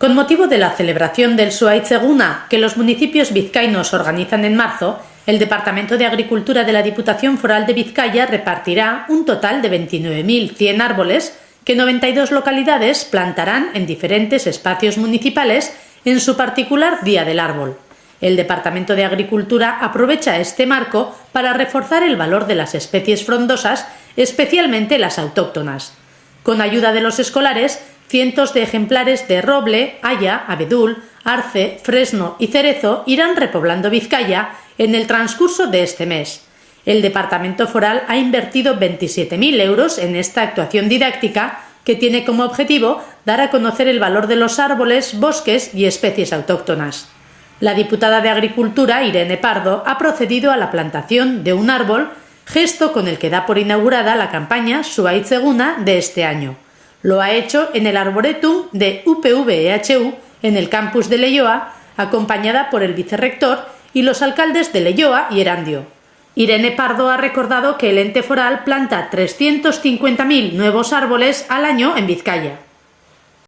Con motivo de la celebración del Zuhaitz Eguna, que los municipios vizcaínos organizan en marzo, el Departamento de Agricultura de la Diputación Foral de Vizcaya repartirá un total de 29.100 árboles que 92 localidades plantarán en diferentes espacios municipales en su particular Día del Árbol. El Departamento de Agricultura aprovecha este marco para reforzar el valor de las especies frondosas, especialmente las autóctonas. Con ayuda de los escolares, cientos de ejemplares de roble, haya, abedul, arce, fresno y cerezo irán repoblando Vizcaya en el transcurso de este mes. El Departamento Foral ha invertido 27.000 euros en esta actuación didáctica que tiene como objetivo dar a conocer el valor de los árboles, bosques y especies autóctonas. La diputada de Agricultura, Irene Pardo, ha procedido a la plantación de un árbol, gesto con el que da por inaugurada la campaña Zuhaitz Eguna de este año. Lo ha hecho en el Arboretum de UPV-EHU en el campus de Leioa, acompañada por el vicerrector y los alcaldes de Leioa y Erandio. Irene Pardo ha recordado que el ente foral planta 350.000 nuevos árboles al año en Vizcaya.